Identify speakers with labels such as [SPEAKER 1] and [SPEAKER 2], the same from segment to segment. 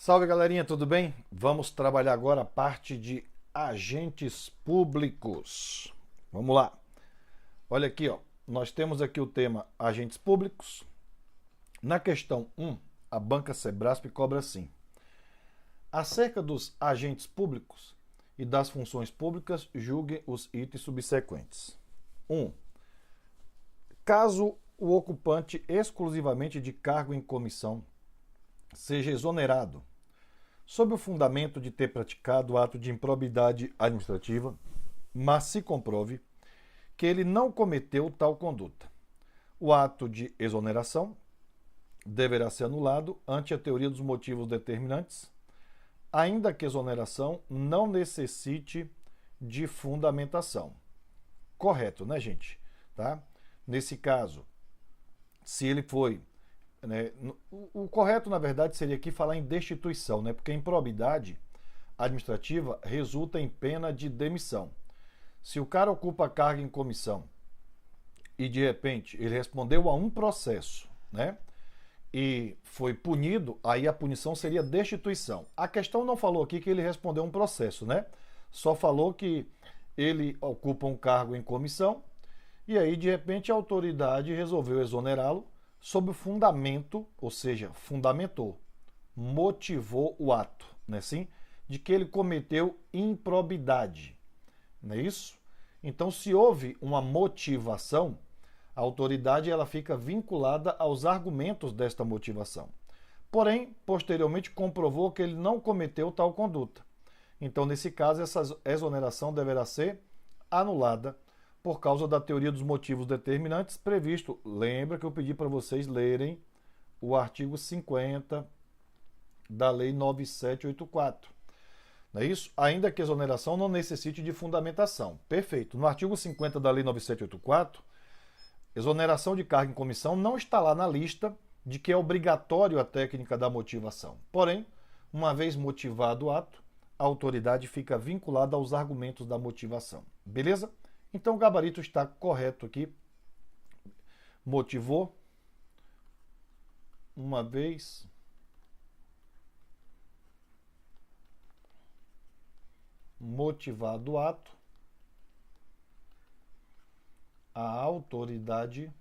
[SPEAKER 1] Salve galerinha, tudo bem? Vamos trabalhar agora a parte de agentes públicos. Vamos lá. Olha aqui, ó. Nós temos aqui o tema agentes públicos. Na questão 1, a banca Sebrasp cobra assim: acerca dos agentes públicos e das funções públicas, julguem os itens subsequentes. 1. Caso o ocupante exclusivamente de cargo em comissão seja exonerado sob o fundamento de ter praticado ato de improbidade administrativa, mas se comprove que ele não cometeu tal conduta, o ato de exoneração deverá ser anulado ante a teoria dos motivos determinantes, ainda que a exoneração não necessite de fundamentação. Correto, né, gente? Tá? Nesse caso, se ele foi... O correto, na verdade, seria aqui falar em destituição, né? Porque a improbidade administrativa resulta em pena de demissão. Se o cara ocupa cargo em comissão e, de repente, ele respondeu a um processo, né? E foi punido, aí a punição seria destituição. A questão não falou aqui que ele respondeu a um processo, né? Só falou que ele ocupa um cargo em comissão e aí, de repente, a autoridade resolveu exonerá-lo sob o fundamento, ou seja, fundamentou, motivou o ato, não é assim? De que ele cometeu improbidade, não é isso? Então, se houve uma motivação, a autoridade ela fica vinculada aos argumentos desta motivação. Porém, posteriormente comprovou que ele não cometeu tal conduta. Então, nesse caso, essa exoneração deverá ser anulada por causa da teoria dos motivos determinantes previsto. Lembra que eu pedi para vocês lerem o artigo 50 da Lei 9784. Não é isso? Ainda que a exoneração não necessite de fundamentação. Perfeito. No artigo 50 da Lei 9784, exoneração de cargo em comissão não está lá na lista de que é obrigatório a técnica da motivação. Porém, uma vez motivado o ato, a autoridade fica vinculada aos argumentos da motivação. Beleza? Então o gabarito está correto aqui. Motivou, uma vez motivado o ato, a autoridade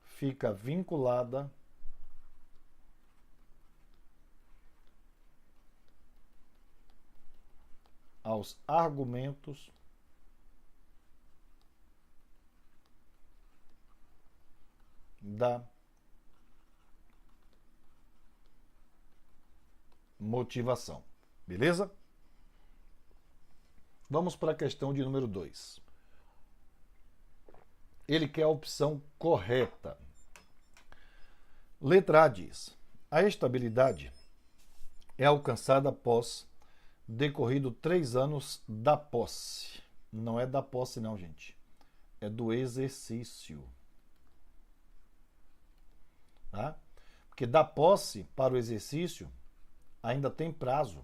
[SPEAKER 1] fica vinculada aos argumentos da motivação. Beleza? Vamos para a questão de número 2. Ele quer a opção correta. Letra A diz: a estabilidade é alcançada após decorrido 3 anos da posse. Não é da posse não, gente. É do exercício. Tá? Porque da posse para o exercício ainda tem prazo.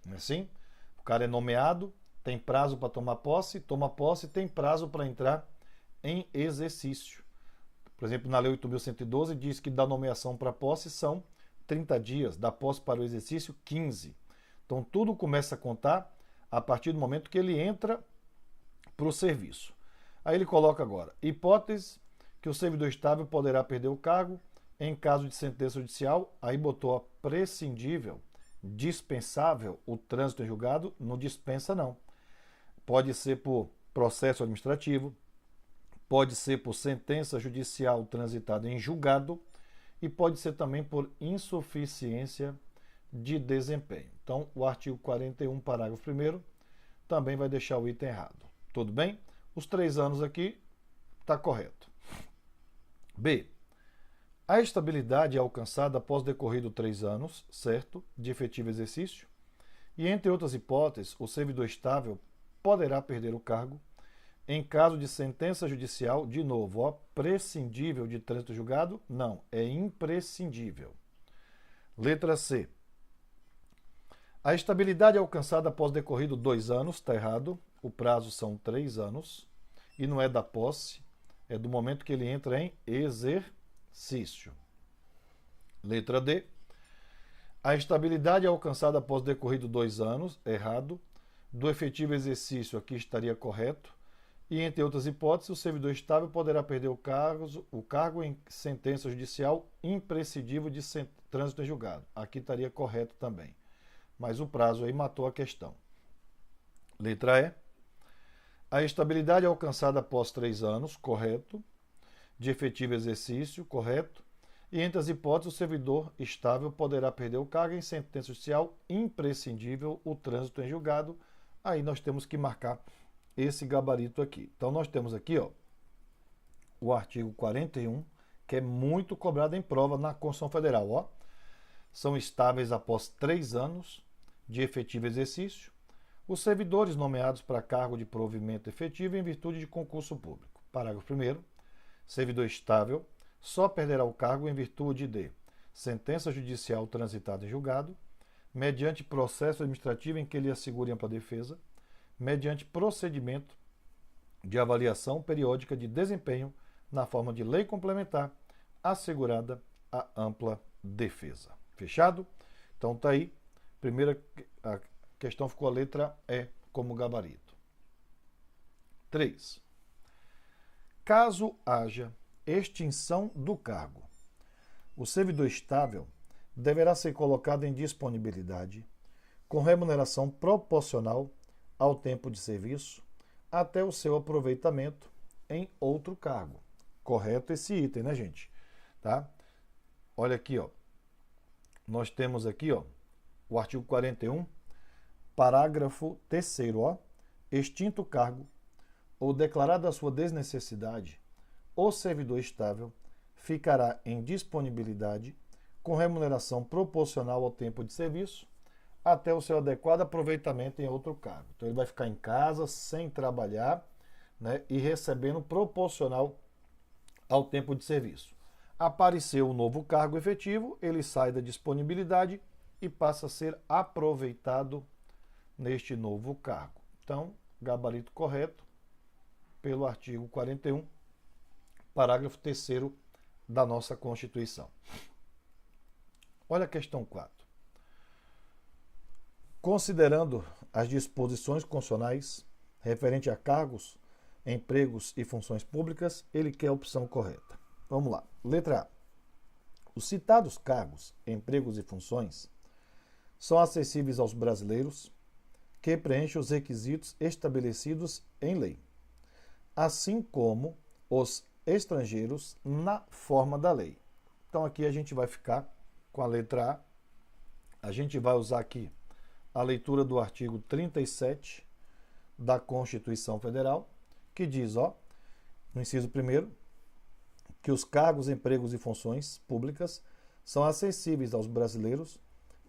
[SPEAKER 1] Não é assim? O cara é nomeado, tem prazo para tomar posse, toma posse, tem prazo para entrar em exercício. Por exemplo, na Lei 8.112 diz que da nomeação para posse são 30 dias, da posse para o exercício 15. Então, tudo começa a contar a partir do momento que ele entra para o serviço. Aí ele coloca agora: hipótese que o servidor estável poderá perder o cargo em caso de sentença judicial. Aí botou a prescindível, dispensável, o trânsito em julgado. Não dispensa, não. Pode ser por processo administrativo, pode ser por sentença judicial transitada em julgado e pode ser também por insuficiência de desempenho. Então, o artigo 41, parágrafo 1º, também vai deixar o item errado. Tudo bem? Os 3 anos aqui está correto. B. A estabilidade é alcançada após decorrido 3 anos, certo, de efetivo exercício, e, entre outras hipóteses, o servidor estável poderá perder o cargo em caso de sentença judicial, de novo, ó, prescindível de trânsito julgado? Não, é imprescindível. Letra C. A estabilidade é alcançada após decorrido 2 anos, está errado, o prazo são 3 anos, e não é da posse, é do momento que ele entra em exercício. Letra D. A estabilidade é alcançada após decorrido 2 anos, errado. Do efetivo exercício, aqui estaria correto. E, entre outras hipóteses, o servidor estável poderá perder o cargo em sentença judicial imprescindível de trânsito em julgado. Aqui estaria correto também. Mas o prazo aí matou a questão. Letra E. A estabilidade é alcançada após 3 anos, correto. De efetivo exercício, correto. E, entre as hipóteses, o servidor estável poderá perder o cargo em sentença judicial imprescindível, o trânsito em julgado. Aí nós temos que marcar esse gabarito aqui. Então, nós temos aqui o artigo 41, que é muito cobrado em prova na Constituição Federal. São estáveis após 3 anos de efetivo exercício os servidores nomeados para cargo de provimento efetivo em virtude de concurso público. Parágrafo 1º. Servidor estável só perderá o cargo em virtude de sentença judicial transitada em julgado, mediante processo administrativo em que lhe assegure ampla defesa, mediante procedimento de avaliação periódica de desempenho na forma de lei complementar, assegurada a ampla defesa. Fechado? Então tá aí. Primeira a questão ficou a letra E como gabarito. 3. Caso haja extinção do cargo, o servidor estável deverá ser colocado em disponibilidade com remuneração proporcional ao tempo de serviço até o seu aproveitamento em outro cargo. Correto esse item, né, gente? Tá? Olha aqui, nós temos aqui, o artigo 41, parágrafo 3º, extinto o cargo ou declarada a sua desnecessidade, o servidor estável ficará em disponibilidade com remuneração proporcional ao tempo de serviço até o seu adequado aproveitamento em outro cargo. Então ele vai ficar em casa sem trabalhar, né, e recebendo proporcional ao tempo de serviço. Apareceu um novo cargo efetivo, ele sai da disponibilidade e passa a ser aproveitado neste novo cargo. Então, gabarito correto pelo artigo 41, parágrafo 3º da nossa Constituição. Olha a questão 4. Considerando as disposições constitucionais referente a cargos, empregos e funções públicas, ele quer a opção correta. Vamos lá. Letra A. Os citados cargos, empregos e funções são acessíveis aos brasileiros que preenchem os requisitos estabelecidos em lei, assim como os estrangeiros na forma da lei. Então aqui a gente vai ficar com a letra A. A gente vai usar aqui a leitura do artigo 37 da Constituição Federal, que diz, no inciso 1º, que os cargos, empregos e funções públicas são acessíveis aos brasileiros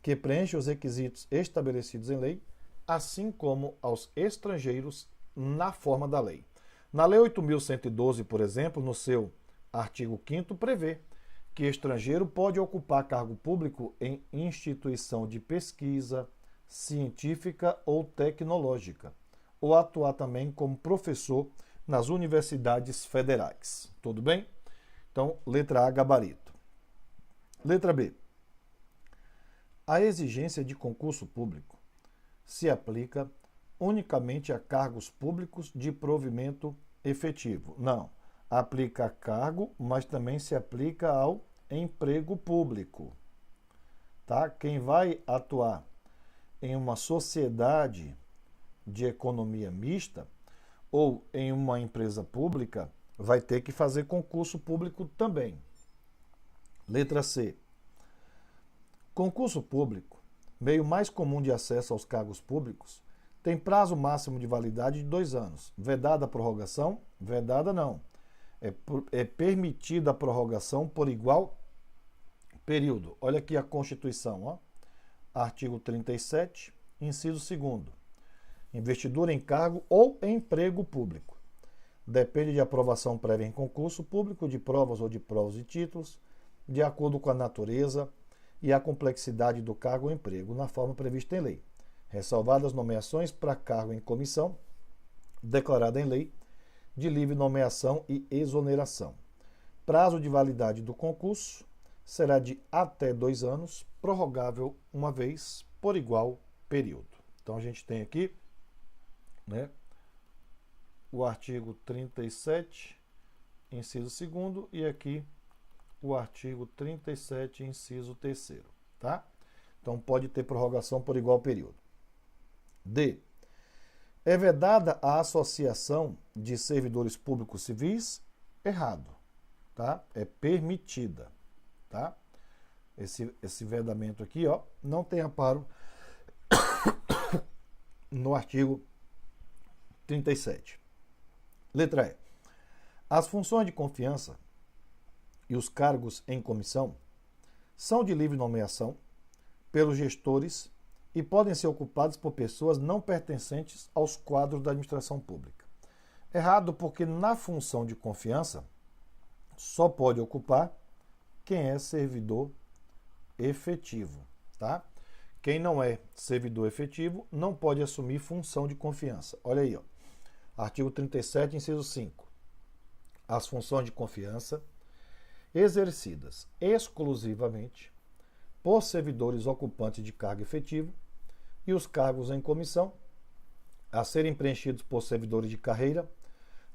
[SPEAKER 1] que preenchem os requisitos estabelecidos em lei, assim como aos estrangeiros na forma da lei. Na Lei 8.112, por exemplo, no seu artigo 5º, prevê que estrangeiro pode ocupar cargo público em instituição de pesquisa, científica ou tecnológica, ou atuar também como professor nas universidades federais. Tudo bem? Então, letra A, gabarito. Letra B. A exigência de concurso público se aplica unicamente a cargos públicos de provimento efetivo. Não, aplica a cargo, mas também se aplica ao emprego público. Tá? Quem vai atuar em uma sociedade de economia mista ou em uma empresa pública vai ter que fazer concurso público também. Letra C. Concurso público, meio mais comum de acesso aos cargos públicos, tem prazo máximo de validade de 2 anos. Vedada a prorrogação? Vedada não. É permitida a prorrogação por igual período. Olha aqui a Constituição, artigo 37, inciso 2º. Investidura em cargo ou emprego público. Depende de aprovação prévia em concurso público, de provas ou de provas de títulos, de acordo com a natureza e a complexidade do cargo ou emprego, na forma prevista em lei, ressalvadas nomeações para cargo em comissão, declarada em lei, de livre nomeação e exoneração. Prazo de validade do concurso será de até 2 anos, prorrogável uma vez por igual período. Então a gente tem aqui, né, o artigo 37, inciso 2º, e aqui o artigo 37, inciso 3º, tá? Então pode ter prorrogação por igual período. D. É vedada a associação de servidores públicos civis? Errado, tá? É permitida, tá? Esse vedamento aqui, ó, não tem amparo no artigo 37. Letra E. As funções de confiança e os cargos em comissão são de livre nomeação pelos gestores e podem ser ocupados por pessoas não pertencentes aos quadros da administração pública. Errado, porque na função de confiança só pode ocupar quem é servidor efetivo, tá? Quem não é servidor efetivo não pode assumir função de confiança. Olha aí, ó. Artigo 37, inciso 5. As funções de confiança exercidas exclusivamente por servidores ocupantes de cargo efetivo e os cargos em comissão a serem preenchidos por servidores de carreira,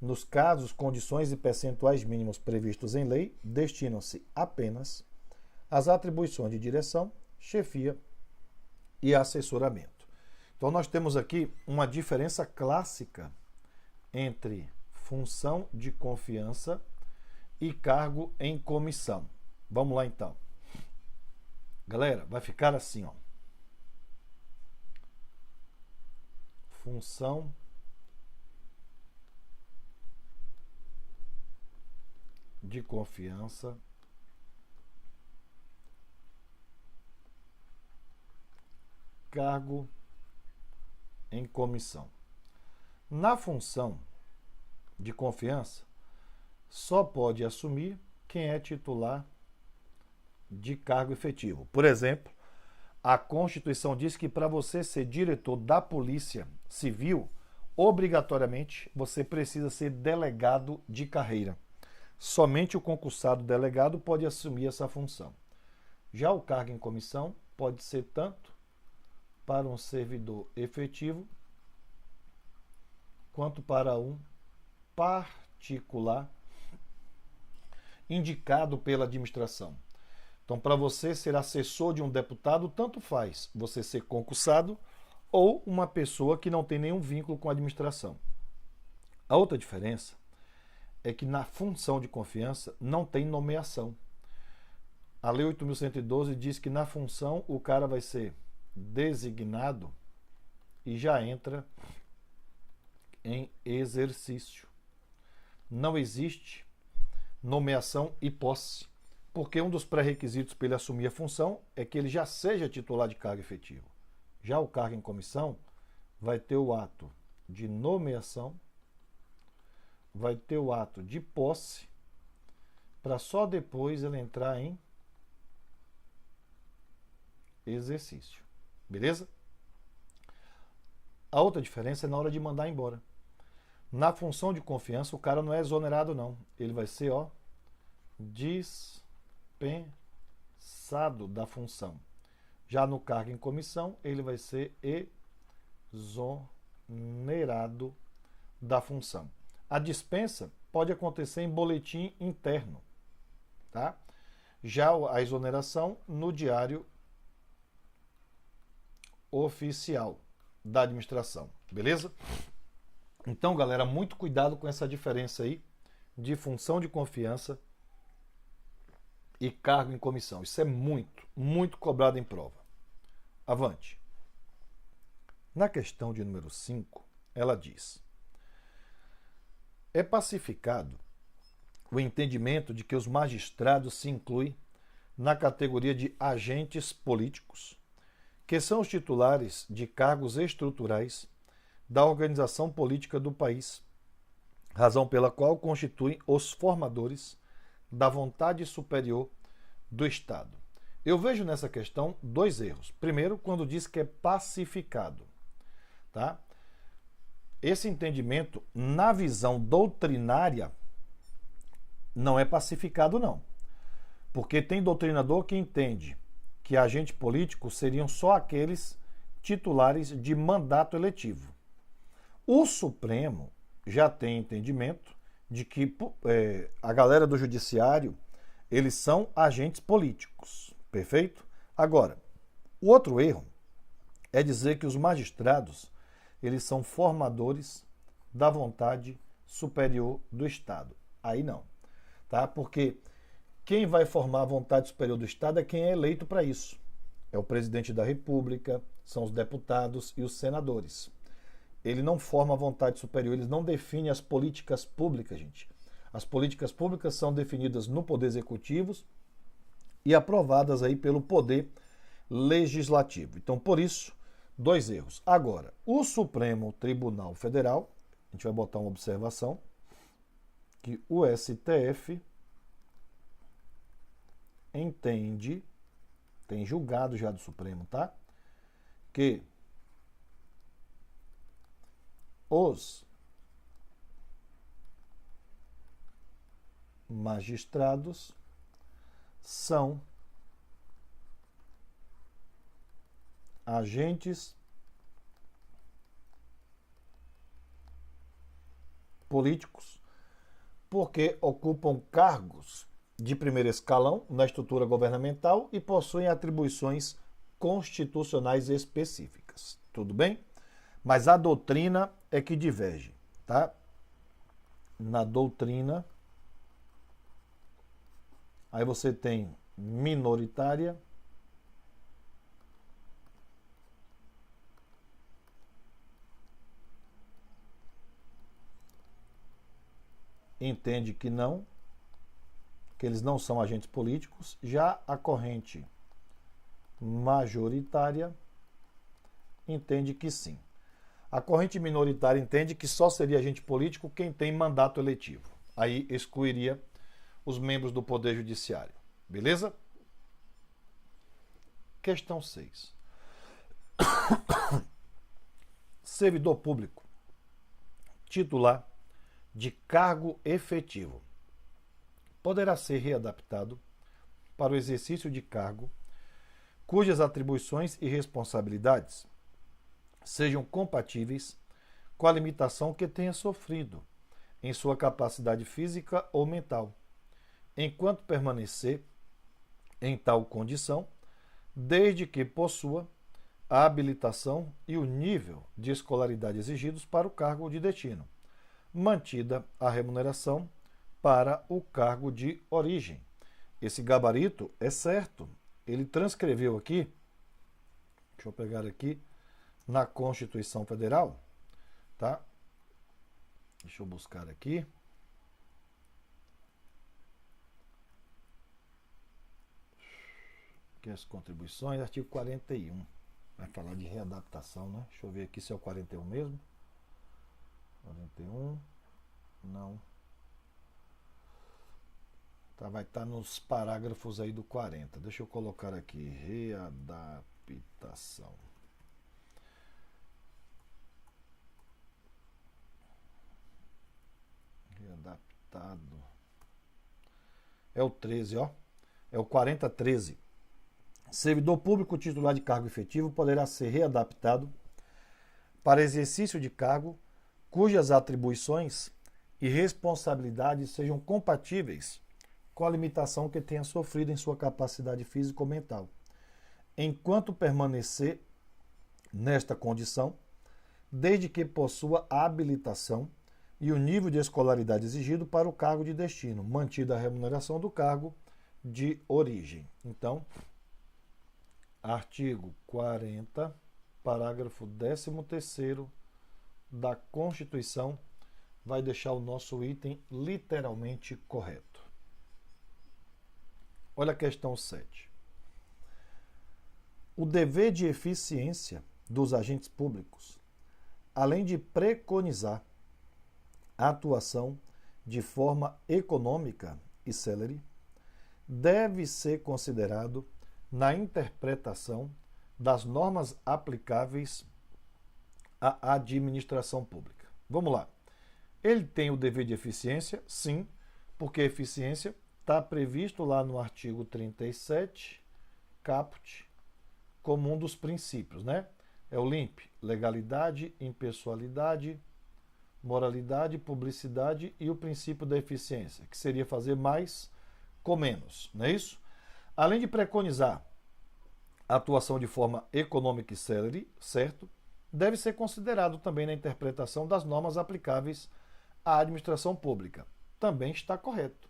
[SPEAKER 1] nos casos, condições e percentuais mínimos previstos em lei, destinam-se apenas às atribuições de direção, chefia e assessoramento. Então nós temos aqui uma diferença clássica entre função de confiança e cargo em comissão. Vamos lá então. Galera, vai ficar assim, ó. Função de confiança cargo em comissão. Na função de confiança, só pode assumir quem é titular de cargo efetivo. Por exemplo, a Constituição diz que para você ser diretor da Polícia Civil, obrigatoriamente você precisa ser delegado de carreira. Somente o concursado delegado pode assumir essa função. Já o cargo em comissão pode ser tanto para um servidor efetivo quanto para um particular indicado pela administração. Então, para você ser assessor de um deputado, tanto faz você ser concursado ou uma pessoa que não tem nenhum vínculo com a administração. A outra diferença é que na função de confiança não tem nomeação. A Lei 8.112 diz que na função o cara vai ser designado e já entra em exercício. Não existe nomeação e posse, porque um dos pré-requisitos para ele assumir a função é que ele já seja titular de cargo efetivo. Já o cargo em comissão vai ter o ato de nomeação, vai ter o ato de posse, para só depois ele entrar em exercício. Beleza? A outra diferença é na hora de mandar embora. Na função de confiança, o cara não é exonerado, não. Ele vai ser, ó, dispensado da função. Já no cargo em comissão, ele vai ser exonerado da função. A dispensa pode acontecer em boletim interno, tá? Já a exoneração no diário oficial da administração, beleza? Então, galera, muito cuidado com essa diferença aí de função de confiança e cargo em comissão. Isso é muito, muito cobrado em prova. Avante. Na questão de número 5, ela diz: é pacificado o entendimento de que os magistrados se incluem na categoria de agentes políticos, que são os titulares de cargos estruturais da organização política do país, razão pela qual constituem os formadores da vontade superior do Estado. Eu vejo nessa questão dois erros. Primeiro, quando diz que é pacificado, tá? Esse entendimento, na visão doutrinária, não é pacificado, não. Porque tem doutrinador que entende que agente político seriam só aqueles titulares de mandato eletivo. O Supremo já tem entendimento de que a galera do judiciário, eles são agentes políticos, perfeito? Agora, o outro erro é dizer que os magistrados, eles são formadores da vontade superior do Estado. Aí não, tá? Porque quem vai formar a vontade superior do Estado é quem é eleito para isso. É o presidente da República, são os deputados e os senadores. Ele não forma a vontade superior, eles não definem as políticas públicas, gente. As políticas públicas são definidas no Poder Executivo e aprovadas aí pelo Poder Legislativo. Então, por isso, 2 erros. Agora, o Supremo Tribunal Federal, a gente vai botar uma observação, que o STF entende, tem julgado já do Supremo, tá? Que os magistrados são agentes políticos porque ocupam cargos de primeiro escalão na estrutura governamental e possuem atribuições constitucionais específicas. Tudo bem? Mas a doutrina é que diverge, tá? Na doutrina, aí você tem minoritária, entende que não, que eles não são agentes políticos. Já a corrente majoritária entende que sim. A corrente minoritária entende que só seria agente político quem tem mandato eletivo. Aí excluiria os membros do Poder Judiciário. Beleza? Questão 6. Servidor público titular de cargo efetivo poderá ser readaptado para o exercício de cargo cujas atribuições e responsabilidades sejam compatíveis com a limitação que tenha sofrido em sua capacidade física ou mental, enquanto permanecer em tal condição, desde que possua a habilitação e o nível de escolaridade exigidos para o cargo de destino, mantida a remuneração para o cargo de origem. Esse gabarito é certo. Ele transcreveu aqui, deixa eu pegar aqui, na Constituição Federal, tá? Deixa eu buscar aqui. Aqui as contribuições, artigo 41. Vai falar de readaptação, né? Deixa eu ver aqui se é o 41 mesmo. 41. Não. Tá, vai estar nos parágrafos aí do 40. Deixa eu colocar aqui. Readaptação. Readaptado. É o 13, ó. É o 4013. Servidor público titular de cargo efetivo poderá ser readaptado para exercício de cargo cujas atribuições e responsabilidades sejam compatíveis com a limitação que tenha sofrido em sua capacidade física ou mental, enquanto permanecer nesta condição, desde que possua a habilitação e o nível de escolaridade exigido para o cargo de destino, mantida a remuneração do cargo de origem. Então, artigo 40, parágrafo 13º da Constituição vai deixar o nosso item literalmente correto. Olha a questão 7. O dever de eficiência dos agentes públicos, além de preconizar a atuação de forma econômica e célere, deve ser considerado na interpretação das normas aplicáveis à administração pública. Vamos lá. Ele tem o dever de eficiência? Sim, porque a eficiência está previsto lá no artigo 37, caput, como um dos princípios, né? É o LIMP, legalidade, impessoalidade, moralidade, publicidade e o princípio da eficiência, que seria fazer mais com menos, não é isso? Além de preconizar a atuação de forma econômica e célere, certo? Deve ser considerado também na interpretação das normas aplicáveis à administração pública. Também está correto,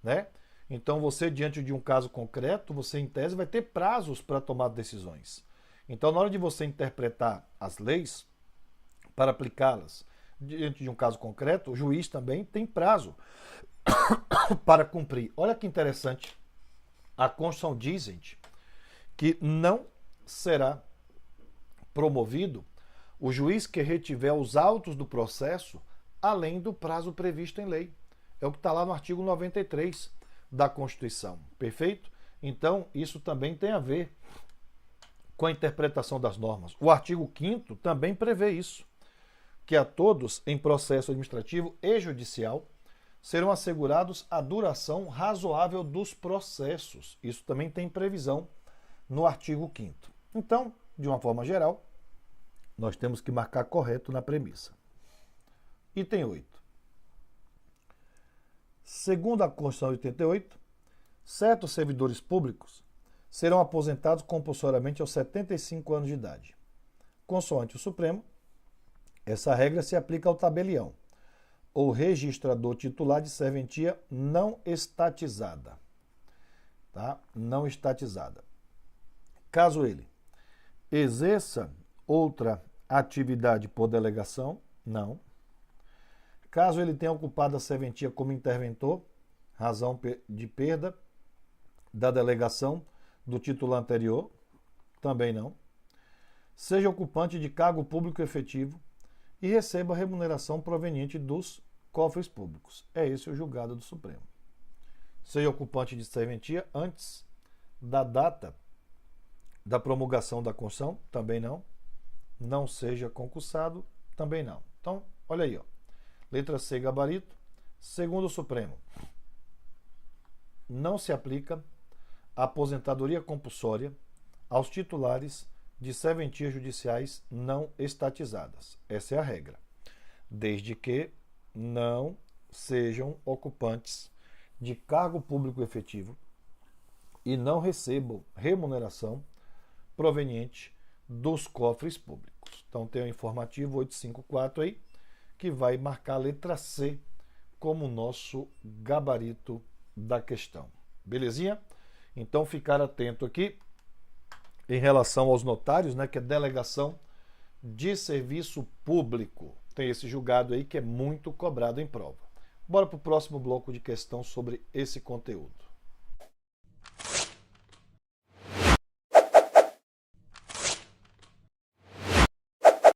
[SPEAKER 1] né? Então você, diante de um caso concreto, você em tese vai ter prazos para tomar decisões. Então, na hora de você interpretar as leis para aplicá-las diante de um caso concreto, o juiz também tem prazo para cumprir. Olha que interessante. A Constituição diz, gente, que não será promovido o juiz que retiver os autos do processo além do prazo previsto em lei. É o que está lá no artigo 93 da Constituição. Perfeito? Então, isso também tem a ver com a interpretação das normas. O artigo 5º também prevê isso, que a todos em processo administrativo e judicial serão assegurados a duração razoável dos processos. Isso também tem previsão no artigo 5º. Então, de uma forma geral, nós temos que marcar correto na premissa. Item 8. Segundo a Constituição de 88, certos servidores públicos serão aposentados compulsoriamente aos 75 anos de idade. Consoante o Supremo, essa regra se aplica ao tabelião, ou registrador titular de serventia não estatizada. Tá? Não estatizada. Caso ele exerça outra atividade por delegação, não. Caso ele tenha ocupado a serventia como interventor, razão de perda da delegação do titular anterior, também não. Seja ocupante de cargo público efetivo e receba remuneração proveniente dos cofres públicos. É esse o julgado do Supremo. Seja ocupante de serventia antes da data da promulgação da Constituição, também não. Não seja concursado, também não. Então, olha aí, ó. Letra C, gabarito. Segundo o Supremo, não se aplica a aposentadoria compulsória aos titulares de serventias judiciais não estatizadas. Essa é a regra. Desde que não sejam ocupantes de cargo público efetivo e não recebam remuneração proveniente dos cofres públicos. Então tem o informativo 854 aí, que vai marcar a letra C como nosso gabarito da questão. Belezinha? Então ficar atento aqui em relação aos notários, né, que é delegação de serviço público. Tem esse julgado aí que é muito cobrado em prova. Bora para o próximo bloco de questão sobre esse conteúdo.